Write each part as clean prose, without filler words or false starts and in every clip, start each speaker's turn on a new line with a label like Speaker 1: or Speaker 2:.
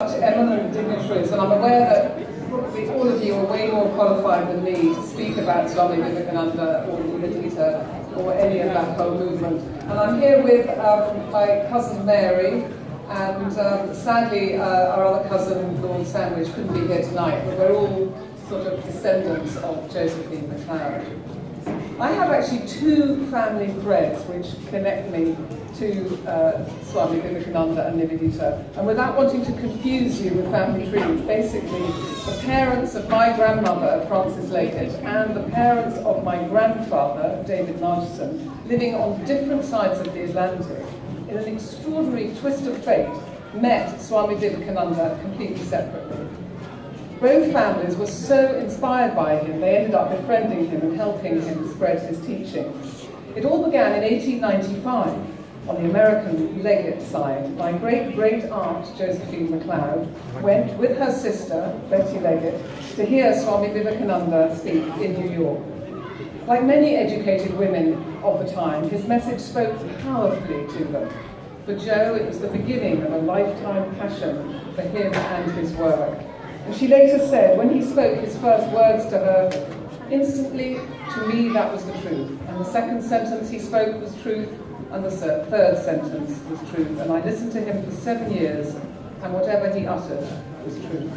Speaker 1: Eminent dignitaries, and I'm aware that probably all of you are way more qualified than me to speak about Swami Vivekananda or Nivedita or any of that whole movement. And I'm here with my cousin Mary, and sadly our other cousin Lord Sandwich couldn't be here tonight, but we're all sort of descendants of Josephine MacLeod. I have actually two family threads which connect me to Swami Vivekananda and Nivedita. And without wanting to confuse you with family trees, basically the parents of my grandmother, Frances Leggett, and the parents of my grandfather, David Margeson, living on different sides of the Atlantic, in an extraordinary twist of fate, met Swami Vivekananda completely separately. Both families were so inspired by him, they ended up befriending him and helping him spread his teachings. It all began in 1895, on the American Leggett side. My great-great-aunt, Josephine MacLeod, went with her sister, Betty Leggett, to hear Swami Vivekananda speak in New York. Like many educated women of the time, his message spoke powerfully to them. For Jo, it was the beginning of a lifetime passion for him and his work. And she later said, when he spoke his first words to her, instantly, to me, that was the truth. And the second sentence he spoke was truth, and the third sentence was truth. And I listened to him for 7 years, and whatever he uttered was truth.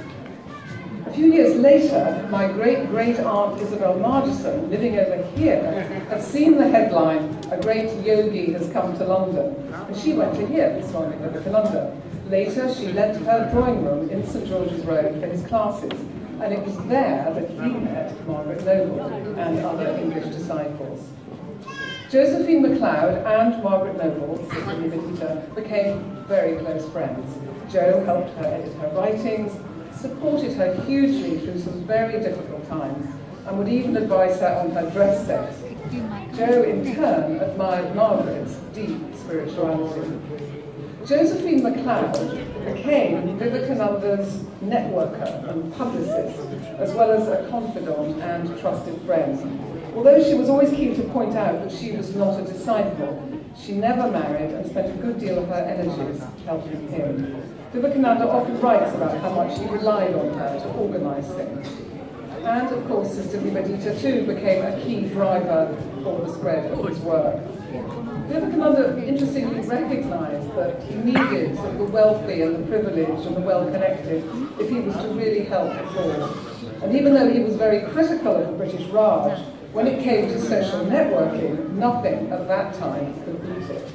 Speaker 1: A few years later, my great-great-aunt Isabel Margeson, living over here, had seen the headline, "A great yogi has come to London," and she went to hear Swami Vivekananda. Later, she lent her drawing room in St George's Road for his classes, and it was there that he met Margaret Noble and other English disciples. Josephine MacLeod and Margaret Noble, Sister Nivedita, became very close friends. Jo helped her edit her writings, supported her hugely through some very difficult times, and would even advise her on her dress sense. Jo, in turn, admired Margaret's deep spirituality. Josephine MacLeod became Vivekananda's networker and publicist, as well as a confidant and trusted friend. Although she was always keen to point out that she was not a disciple, she never married and spent a good deal of her energies helping him. Vivekananda often writes about how much he relied on her to organise things. And of course, Sister Nivedita too became a key driver for the spread of his work. Vivekananda interestingly recognised that he needed the wealthy and the privileged and the well-connected if he was to really help the poor. And even though he was very critical of the British Raj, when it came to social networking, nothing at that time could beat it.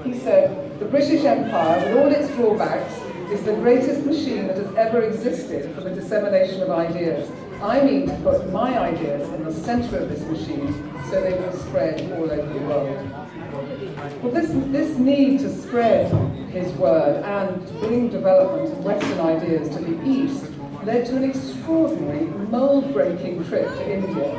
Speaker 1: He said, "The British Empire, with all its drawbacks, is the greatest machine that has ever existed for the dissemination of ideas. I mean to put my ideas in the centre of this machine so they will spread all over the world." Well, this need to spread his word and to bring development and Western ideas to the East led to an extraordinary, mould-breaking trip to India.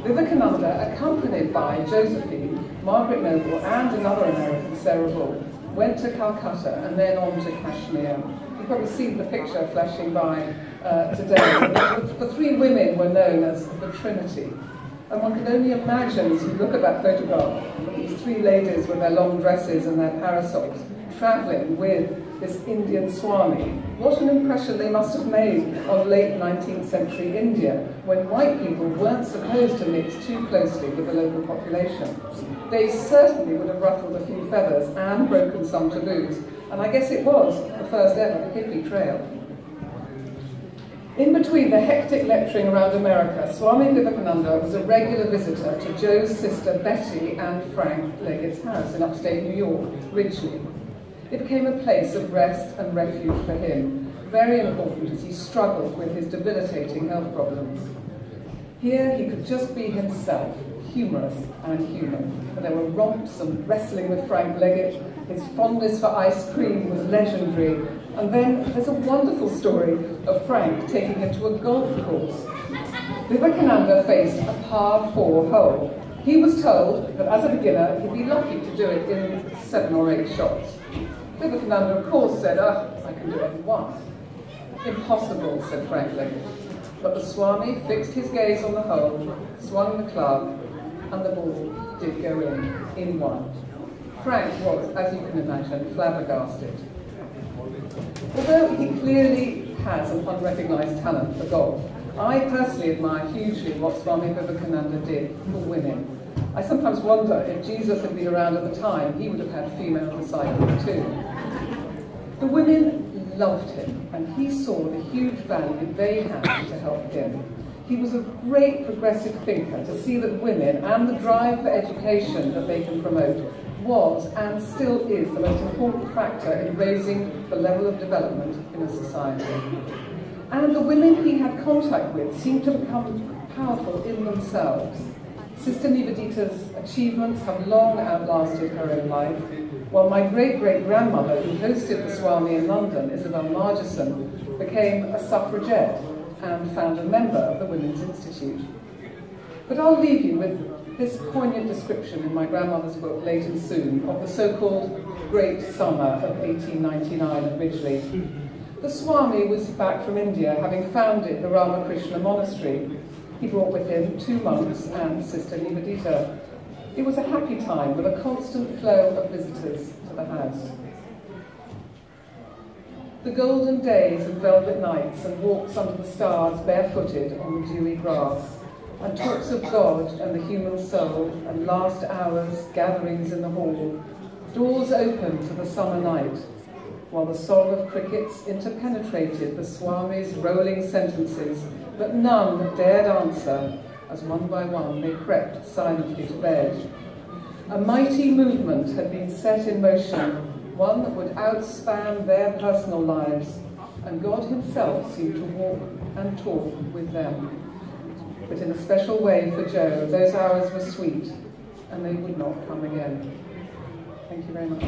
Speaker 1: Vivekananda, accompanied by Josephine, Margaret Noble, and another American, Sarah Bull, went to Calcutta and then on to Kashmir. You've probably seen the picture flashing by today. The three women were known as the Trinity. And one can only imagine, as you look at that photograph, these three ladies with their long dresses and their parasols, travelling with this Indian Swami. What an impression they must have made of late 19th century India, when white people weren't supposed to mix too closely with the local population. They certainly would have ruffled a few feathers and broken some taboos, and I guess it was the first ever hippie trail. In between the hectic lecturing around America, Swami Vivekananda was a regular visitor to Jo's sister Betty and Frank Leggett's house in upstate New York, Ridgely. It became a place of rest and refuge for him, very important as he struggled with his debilitating health problems. Here he could just be himself, humorous and human. And there were romps and wrestling with Frank Leggett. His fondness for ice cream was legendary. And then there's a wonderful story of Frank taking him to a golf course. Vivekananda faced a par 4 hole. He was told that as a beginner he'd be lucky to do it in 7 or 8 shots. Vivekananda, of course, said, I can do it in 1. Impossible, said Frank Leggett. But the Swami fixed his gaze on the hole, swung the club, and the ball did go in 1. Frank was, as you can imagine, flabbergasted. Although he clearly has an unrecognised talent for golf, I personally admire hugely what Swami Vivekananda did for women. I sometimes wonder if Jesus had been around at the time, he would have had female disciples too. The women loved him, and he saw the huge value they had to help him. He was a great progressive thinker to see that women and the drive for education that they can promote was and still is the most important factor in raising the level of development in a society. And the women he had contact with seemed to become powerful in themselves. Sister Nivedita's achievements have long outlasted her own life, while my great-great-grandmother, who hosted the Swami in London, Isabel Margeson, became a suffragette and found a member of the Women's Institute. But I'll leave you with this poignant description in my grandmother's book, Late and Soon, of the so-called Great Summer of 1899 at Ridgely. The Swami was back from India, having founded the Ramakrishna monastery. He brought with him 2 monks and Sister Nivedita. It was a happy time with a constant flow of visitors to the house. The golden days and velvet nights and walks under the stars barefooted on the dewy grass, and talks of God and the human soul, and last hours, gatherings in the hall, doors open to the summer night, while the song of crickets interpenetrated the Swami's rolling sentences, but none dared answer, as one by one they crept silently to bed. A mighty movement had been set in motion, one that would outspan their personal lives, and God himself seemed to walk and talk with them. But in a special way for Joe, those hours were sweet, and they would not come again. Thank you very much.